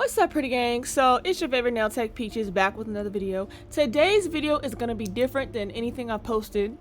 What's up, pretty gang? So it's your favorite nail tech Peaches back with another video. Today's video is going to be different than anything I posted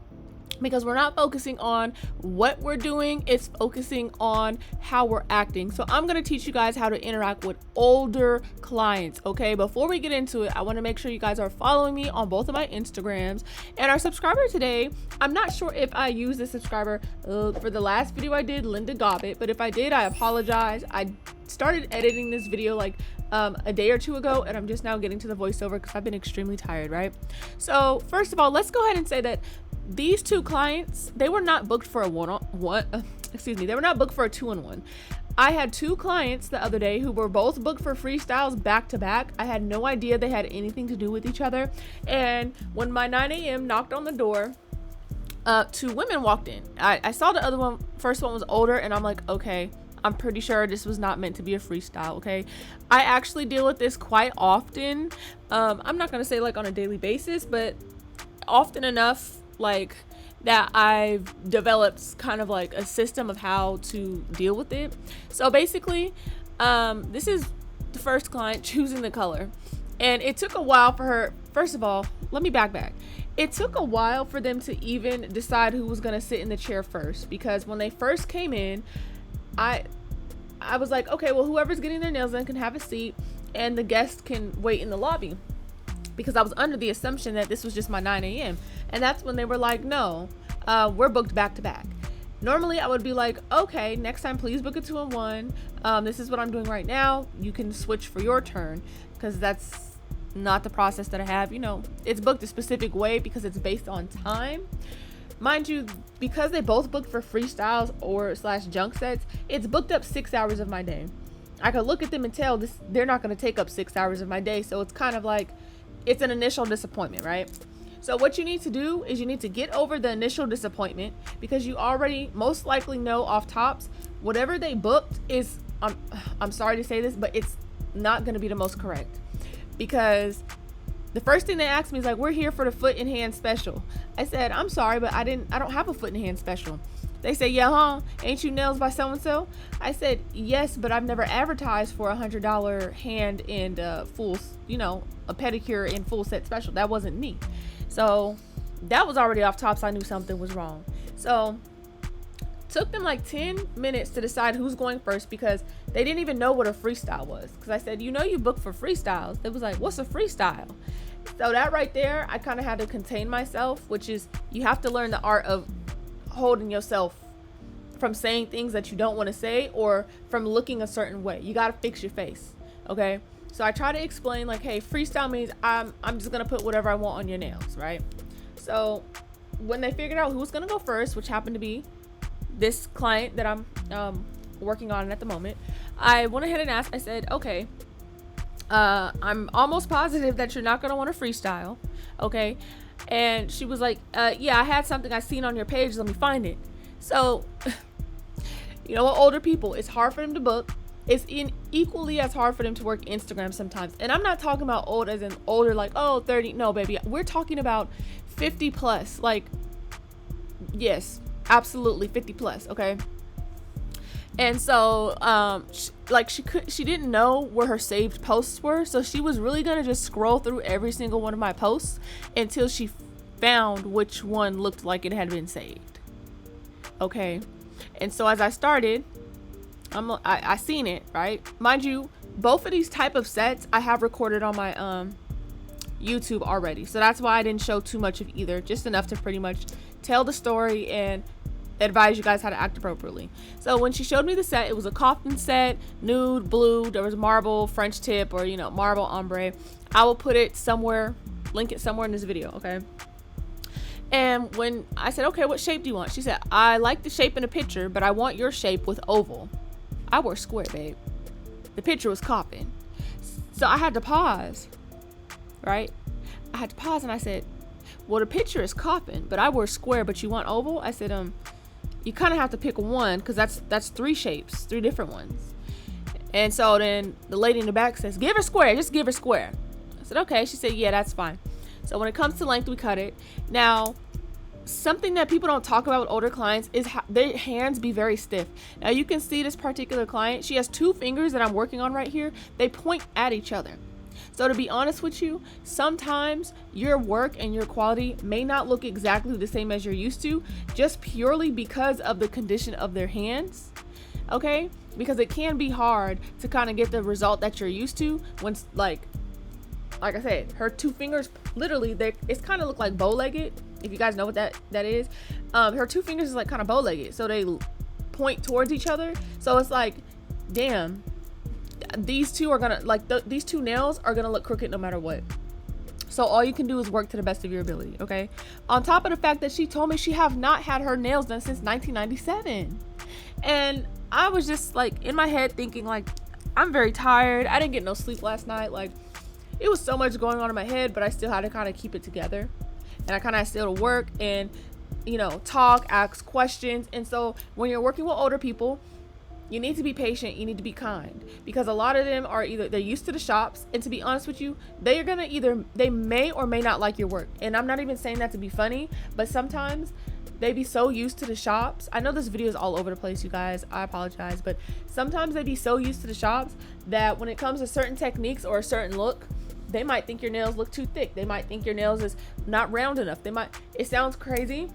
because we're not focusing on what we're doing, it's focusing on how we're acting. So I'm going to teach you guys how to interact with older clients. Okay, before we get into it, I want to make sure you guys are following me on both of my Instagrams. And our subscriber today, I'm not sure if I used this subscriber for the last video I did, Linda Gobbett, but if I did, I apologize. I started editing this video like a day or two ago, and I'm just now getting to the voiceover because I've been extremely tired, right? So first of all, let's go ahead and say that these two clients, they were not booked for a they were not booked for a 2-in-1. I had two clients the other day who were both booked for freestyles back to back. I had no idea they had anything to do with each other. And when my 9 a.m. knocked on the door, two women walked in. I saw the other one, first one was older, and I'm like, okay, I'm pretty sure this was not meant to be a freestyle. Okay, I actually deal with this quite often. I'm not gonna say like on a daily basis, but often enough like that I've developed kind of like a system of how to deal with it. So basically, this is the first client choosing the color, and it took a while for her. First of all, let me back. It took a while for them to even decide who was gonna sit in the chair first, because when they first came in, I was like, okay, well, whoever's getting their nails done can have a seat and the guests can wait in the lobby, because I was under the assumption that this was just my 9 a.m. And that's when they were like, no, we're booked back to back. Normally I would be like, okay, next time please book a 2-in-1. This is what I'm doing right now. You can switch for your turn, because that's not the process that I have. You know, it's booked a specific way because it's based on time. Mind you, because they both booked for freestyles or / junk sets, it's booked up 6 hours of my day. I could look at them and tell they're not going to take up 6 hours of my day. So it's kind of like, it's an initial disappointment, right? So what you need to do is you need to get over the initial disappointment, because you already most likely know off tops, whatever they booked is, I'm sorry to say this, but it's not going to be the most correct. Because the first thing they asked me is like, we're here for the foot and hand special. I said, I'm sorry, but I don't have a foot and hand special. They say, yeah, huh? Ain't you nails by so-and-so? I said, yes, but I've never advertised for $100 hand and full, a pedicure and full set special. That wasn't me. So that was already off top, so I knew something was wrong. So took them like 10 minutes to decide who's going first, because they didn't even know what a freestyle was. Because I said, you booked for freestyles. They was like, what's a freestyle? So that right there, I kind of had to contain myself, which is, you have to learn the art of holding yourself from saying things that you don't want to say, or from looking a certain way. You got to fix your face. Okay. So I try to explain like, hey, freestyle means I'm just going to put whatever I want on your nails. Right. So when they figured out who was going to go first, which happened to be this client that I'm working on at the moment, I went ahead and asked, I said, okay, I'm almost positive that you're not going to want to freestyle. Okay. And she was like, yeah, I had something I seen on your page. Let me find it. So, with older people, it's hard for them to book. It's equally as hard for them to work Instagram sometimes. And I'm not talking about old as in older, like, 30. No, baby. We're talking about 50 plus. Like, yes, absolutely 50 plus. Okay. And so, she didn't know where her saved posts were. So she was really going to just scroll through every single one of my posts until she found which one looked like it had been saved. Okay. And so as I started, I seen it, right? Mind you, both of these type of sets I have recorded on my YouTube already. So that's why I didn't show too much of either, just enough to pretty much tell the story and advise you guys how to act appropriately. So when she showed me the set, it was a coffin set, nude, blue, there was marble, French tip, or marble ombre. I will put it somewhere, link it somewhere in this video, okay? And when I said, okay, what shape do you want? She said, I like the shape in the picture, but I want your shape with oval. I wore square, babe. The picture was coffin. So I had to pause, right? I had to pause, and I said, well, the picture is coffin, but I wore square, but you want oval? I said, you kind of have to pick one, because that's 3 shapes, 3 different ones. And so then the lady in the back says, give her square, just give her square. I said, okay. She said, yeah, that's fine. So when it comes to length, we cut it. Now, something that people don't talk about with older clients is how their hands be very stiff. Now you can see this particular client, she has 2 fingers that I'm working on right here. They point at each other. So to be honest with you, sometimes your work and your quality may not look exactly the same as you're used to, just purely because of the condition of their hands. Okay? Because it can be hard to kind of get the result that you're used to when, like I said, her 2 fingers, literally, it's kind of look like bow-legged. If you guys know what that is. Her 2 fingers is like kind of bow-legged. So they point towards each other. So it's like, damn, these two are gonna, like, these 2 nails are gonna look crooked no matter what. So all you can do is work to the best of your ability, okay? On top of the fact that she told me she have not had her nails done since 1997. And I was just like in my head thinking, like, I'm very tired. I didn't get no sleep last night. Like, it was so much going on in my head, but I still had to kind of keep it together. And I kind of still to work and, you know, talk, ask questions. And so when you're working with older people, you need to be patient. You need to be kind, because a lot of them are either they're used to the shops, and to be honest with you, they are gonna they may or may not like your work. And I'm not even saying that to be funny, but sometimes they be so used to the shops. I know this video is all over the place, you guys. I apologize, but sometimes they be so used to the shops that when it comes to certain techniques or a certain look, they might think your nails look too thick. They might think your nails is not round enough. It sounds crazy,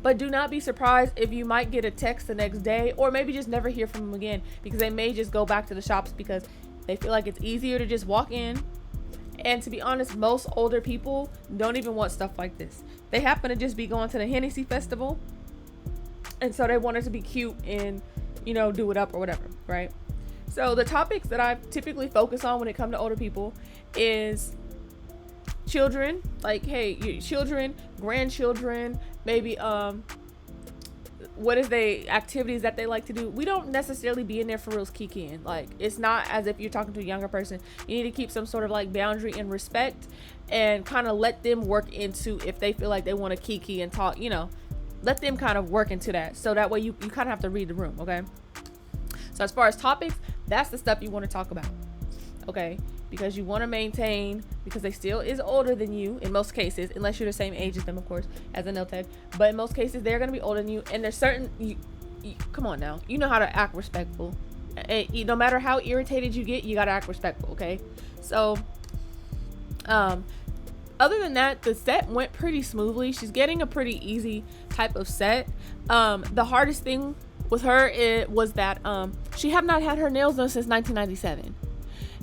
but do not be surprised if you might get a text the next day, or maybe just never hear from them again, because they may just go back to the shops because they feel like it's easier to just walk in. And to be honest, most older people don't even want stuff like this. They happen to just be going to the Hennessy festival, and so they want it to be cute and, you know, do it up or whatever, right? So the topics that I typically focus on when it comes to older people is children, like, hey, your children, grandchildren, maybe what is the activities that they like to do. We don't necessarily be in there for reals kikiing. Like, it's not as if you're talking to a younger person. You need to keep some sort of like boundary and respect, and kind of let them work into, if they feel like they want to kiki and talk, you know, let them kind of work into that. So that way you kind of have to read the room, okay? So as far as topics, that's the stuff you want to talk about, okay? Because you want to maintain, because they still is older than you in most cases, unless you're the same age as them, of course, as a nail tech. But in most cases, they're going to be older than you, and there's certain, come on now, you know how to act respectful. And no matter how irritated you get, you got to act respectful, okay? So, other than that, the set went pretty smoothly. She's getting a pretty easy type of set. The hardest thing with her was that she have not had her nails done since 1997.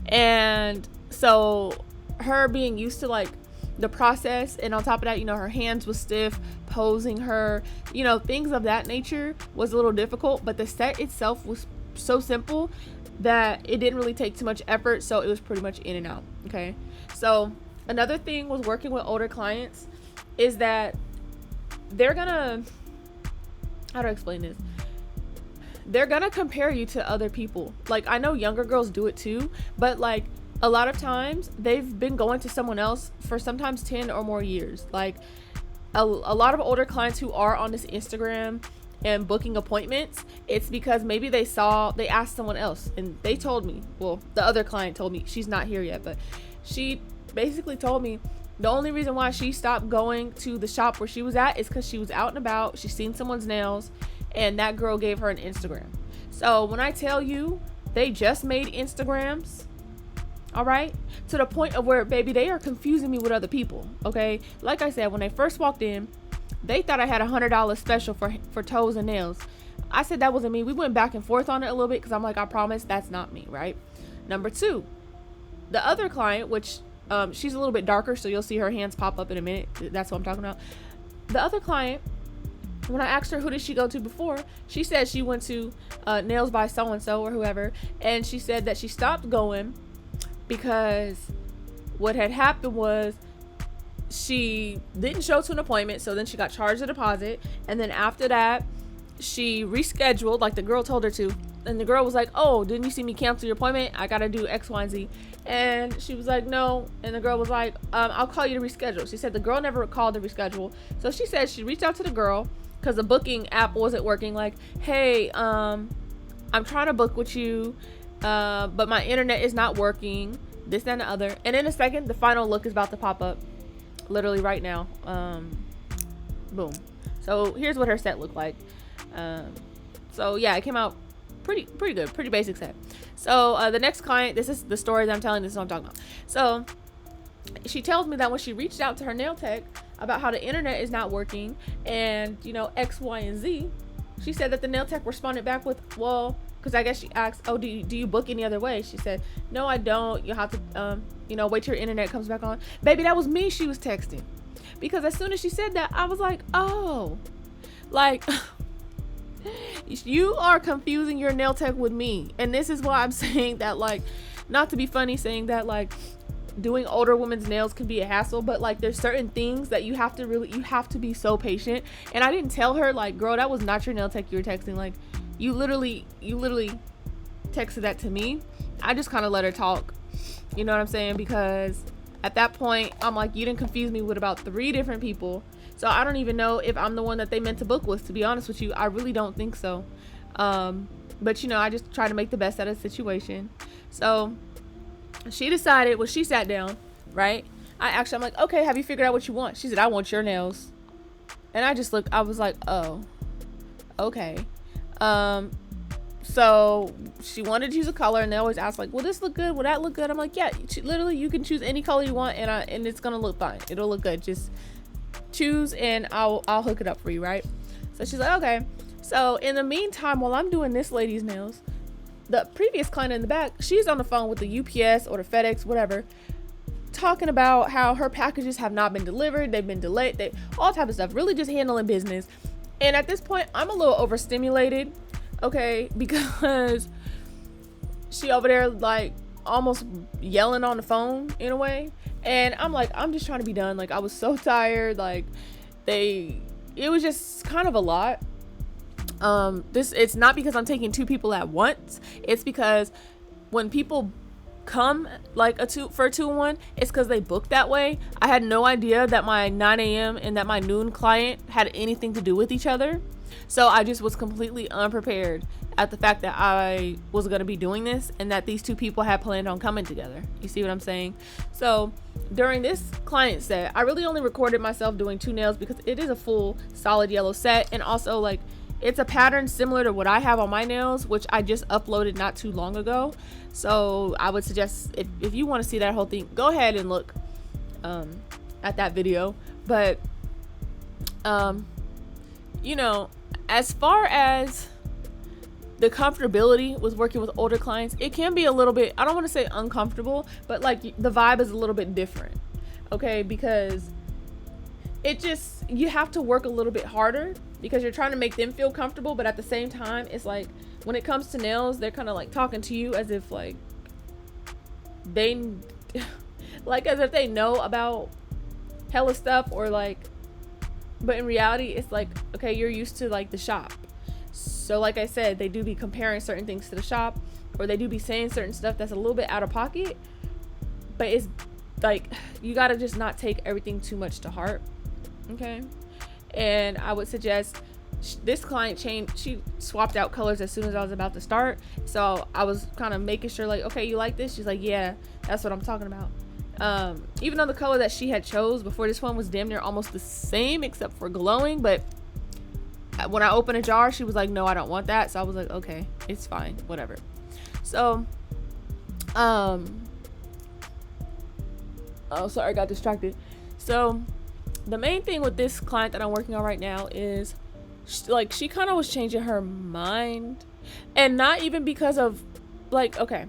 And so her being used to like the process, and on top of that, you know, her hands was stiff, posing her, you know, things of that nature was a little difficult. But the set itself was so simple that it didn't really take too much effort, so it was pretty much in and out, okay? So another thing with working with older clients is that they're gonna, how to explain this? They're gonna compare you to other people. Like, I know younger girls do it too, but like a lot of times they've been going to someone else for sometimes 10 or more years. Like a lot of older clients who are on this Instagram and booking appointments, it's because maybe they asked someone else, and they told me, well, the other client told me, she's not here yet, but she basically told me the only reason why she stopped going to the shop where she was at is because she was out and about, she seen someone's nails, and that girl gave her an Instagram. So when I tell you, they just made Instagrams, all right, to the point of where, baby, they are confusing me with other people, okay? Like I said, when they first walked in, they thought I had $100 special for toes and nails. I said that wasn't me. We went back and forth on it a little bit, because I'm like, I promise that's not me, right? Number 2, the other client, which she's a little bit darker, so you'll see her hands pop up in a minute. That's what I'm talking about. The other client, when I asked her who did she go to before, she said she went to Nails by so-and-so or whoever, and she said that she stopped going because what had happened was she didn't show to an appointment, so then she got charged a deposit, and then after that she rescheduled like the girl told her to, and the girl was like, oh, didn't you see me cancel your appointment? I gotta do X, Y, and Z. And she was like, no. And the girl was like, I'll call you to reschedule. She said the girl never called to reschedule, so she said she reached out to the girl because the booking app wasn't working, like, hey, I'm trying to book with you, but my internet is not working, this, that, and the other. And in a second, the final look is about to pop up, literally right now. Boom. So here's what her set looked like. So yeah, it came out pretty good, pretty basic set. So the next client, this is the story that I'm telling, this is what I'm talking about. So she tells me that when she reached out to her nail tech about how the internet is not working and, you know, X, Y, and Z, she said that the nail tech responded back with, well, because I guess she asked, oh, do you book any other way? She said, no, I don't. You'll have to, you know, wait till your internet comes back on. Baby, that was me she was texting. Because as soon as she said that, I was like, oh, like, you are confusing your nail tech with me. And this is why I'm saying that, like, not to be funny, saying that, like, doing older women's nails can be a hassle, but like there's certain things that you have to be so patient. And I didn't tell her, like, girl, that was not your nail tech you were texting. Like, you literally texted that to me. I just kind of let her talk, you know what I'm saying? Because at that point, I'm like, you didn't confuse me with about 3 different people. So I don't even know if I'm the one that they meant to book with, to be honest with you. I really don't think so. But you know, I just try to make the best out of the situation. So she decided, when she sat down, right? I'm like, okay, have you figured out what you want? She said, I want your nails. And I just looked, I was like, oh, okay. So she wanted to choose a color, and they always ask, like, will this look good? Will that look good? I'm like, yeah, literally, you can choose any color you want, and it's gonna look fine. It'll look good. Just choose, and I'll hook it up for you, right? So she's like, okay. So in the meantime, while I'm doing this lady's nails, the previous client in the back, she's on the phone with the UPS or the FedEx, whatever, talking about how her packages have not been delivered, they've been delayed, all type of stuff, really just handling business. And at this point, I'm a little overstimulated, okay, because she over there, like, almost yelling on the phone in a way. And I'm like, I'm just trying to be done. Like, I was so tired. Like, it was just kind of a lot. It's not because I'm taking 2 people at once. It's because when people come like for a 2-in-1, it's because they booked that way. I had no idea that my 9 a.m. and that my noon client had anything to do with each other. So I just was completely unprepared at the fact that I was going to be doing this and that these 2 people had planned on coming together. You see what I'm saying? So during this client set, I really only recorded myself doing 2 nails because it is a full solid yellow set. And also, like, it's a pattern similar to what I have on my nails, which I just uploaded not too long ago. So I would suggest, if you want to see that whole thing, go ahead and look at that video. But you know, as far as the comfortability with working with older clients, it can be a little bit, I don't want to say uncomfortable, but like the vibe is a little bit different, okay? Because you have to work a little bit harder because you're trying to make them feel comfortable, but at the same time, it's like when it comes to nails, they're kind of like talking to you as if like as if they know about hella stuff, or like, but in reality, it's like, okay, you're used to like the shop. So like I said, they do be comparing certain things to the shop, or they do be saying certain stuff that's a little bit out of pocket, but it's like, you gotta just not take everything too much to heart, okay? And I would suggest, this client she swapped out colors as soon as I was about to start. So I was kind of making sure, like, okay, you like this? She's like, yeah, that's what I'm talking about. Even though the color that she had chose before this one was damn near almost the same except for glowing, but when I opened a jar, she was like, no, I don't want that. So I was like, okay, it's fine, whatever. So oh, sorry, I got distracted. So the main thing with this client that I'm working on right now is she kind of was changing her mind, and not even because of like, okay,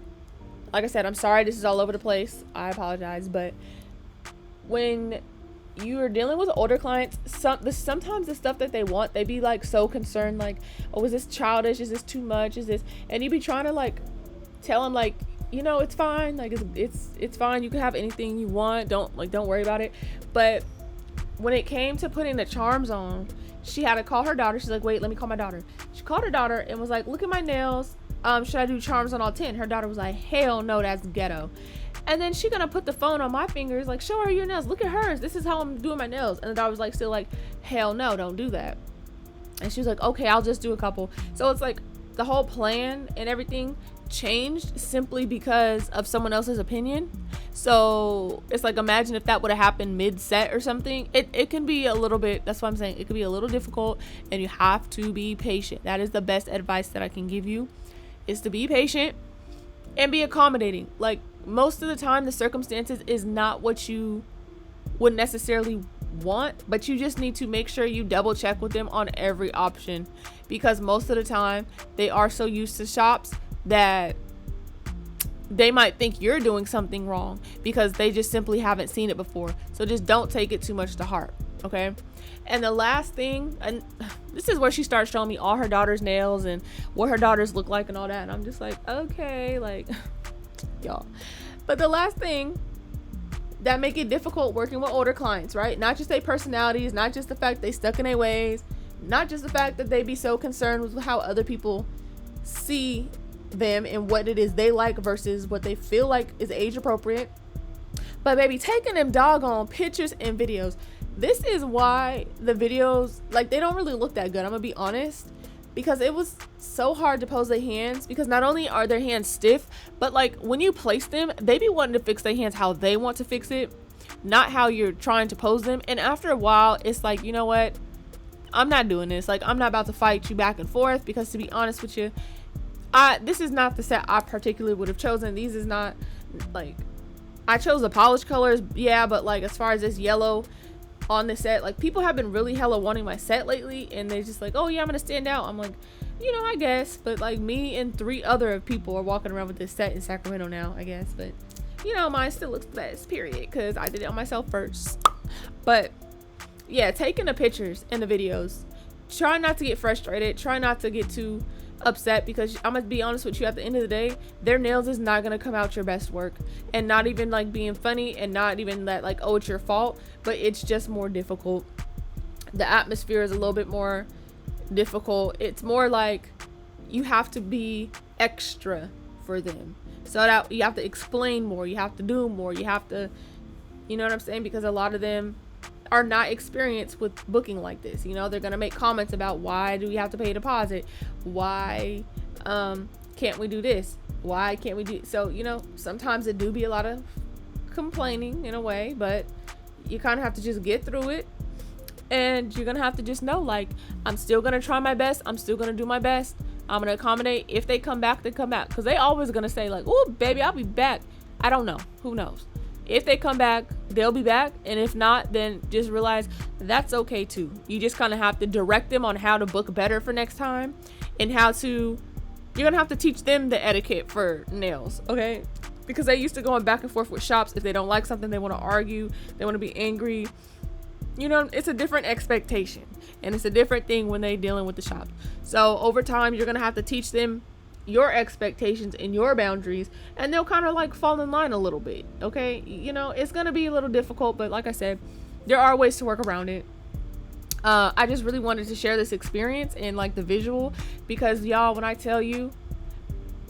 like I said, I'm sorry, this is all over the place, I apologize, but when you are dealing with older clients, sometimes the stuff that they want, they be like so concerned, like, oh, is this childish, is this too much, is this, and you be trying to like tell them, like, you know, it's fine, like it's fine, you can have anything you want, don't worry about it. But when it came to putting the charms on, she had to call her daughter. She's like, wait, let me call my daughter. She called her daughter and was like, look at my nails, should I do charms on all 10? Her daughter was like, hell no, that's ghetto. And then she gonna put the phone on my fingers, like, show her your nails, look at hers, this is how I'm doing my nails. And the daughter was like, still like, hell no, don't do that. And she was like, okay, I'll just do a couple. So it's like the whole plan and everything changed simply because of someone else's opinion. So it's like, imagine if that would have happened mid-set or something. It can be a little bit, that's what I'm saying, it can be a little difficult, and you have to be patient. That is the best advice that I can give you, is to be patient and be accommodating. Like, most of the time the circumstances is not what you would necessarily want, but you just need to make sure you double check with them on every option, because most of the time they are so used to shops that they might think you're doing something wrong because they just simply haven't seen it before. So just don't take it too much to heart, okay? And the last thing, and this is where she starts showing me all her daughter's nails and what her daughters look like and all that, and I'm just like, okay, like y'all. But the last thing that make it difficult working with older clients, right? Not just their personalities, not just the fact they stuck in their ways, not just the fact that they be so concerned with how other people see them and what it is they like versus what they feel like is age appropriate, but baby, taking them doggone pictures and videos. This is why the videos, like, they don't really look that good, I'm gonna be honest, because it was so hard to pose their hands, because not only are their hands stiff, but like when you place them, they be wanting to fix their hands how they want to fix it, not how you're trying to pose them. And after a while, it's like, you know what, I'm not doing this. Like, I'm not about to fight you back and forth, because to be honest with you, this is not the set I particularly would have chosen. These is not, like, I chose the polished colors, yeah, but like as far as this yellow on the set, like, people have been really hella wanting my set lately, and they're just like, oh yeah, I'm gonna stand out. I'm like, you know, I guess, but like, me and 3 other people are walking around with this set in Sacramento now, I guess, but you know, mine still looks the best, period, because I did it on myself first. But yeah, taking the pictures and the videos, try not to get frustrated, try not to get too upset, because I'm gonna be honest with you, at the end of the day, their nails is not gonna come out your best work, and not even like being funny, and not even that like, oh, it's your fault, but it's just more difficult. The atmosphere is a little bit more difficult. It's more like you have to be extra for them, so that you have to explain more, you have to do more, you have to, you know what I'm saying, because a lot of them are not experienced with booking like this. You know, they're gonna make comments about, why do we have to pay a deposit, why can't we do this, why can't we do, so you know, sometimes it do be a lot of complaining in a way, but you kind of have to just get through it, and you're gonna have to just know, like, I'm still gonna try my best, I'm still gonna do my best, I'm gonna accommodate. If they come back, they come back, because they always gonna say like, oh baby, I'll be back. I don't know, who knows. If they come back, they'll be back, and if not, then just realize that's okay too. You just kind of have to direct them on how to book better for next time, and how to, you're gonna have to teach them the etiquette for nails, okay? Because they used to going back and forth with shops. If they don't like something, they want to argue, they want to be angry. You know, it's a different expectation, and it's a different thing when they dealing with the shop. So over time, you're gonna have to teach them your expectations and your boundaries, and they'll kind of like fall in line a little bit, okay? You know, it's gonna be a little difficult, but like I said, there are ways to work around it. I just really wanted to share this experience and like the visual, because y'all, when I tell you,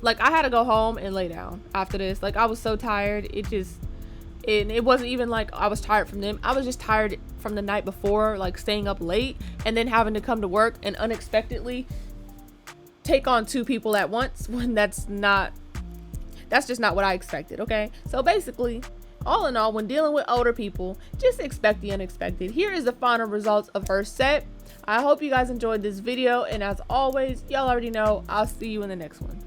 like, I had to go home and lay down after this. Like, I was so tired. It wasn't even like I was tired from them. I was just tired from the night before, like staying up late and then having to come to work and unexpectedly take on 2 people at once, when that's just not what I expected, okay? So basically, all in all, when dealing with older people, just expect the unexpected. Here is the final results of her set. I hope you guys enjoyed this video, and as always, y'all already know, I'll see you in the next one.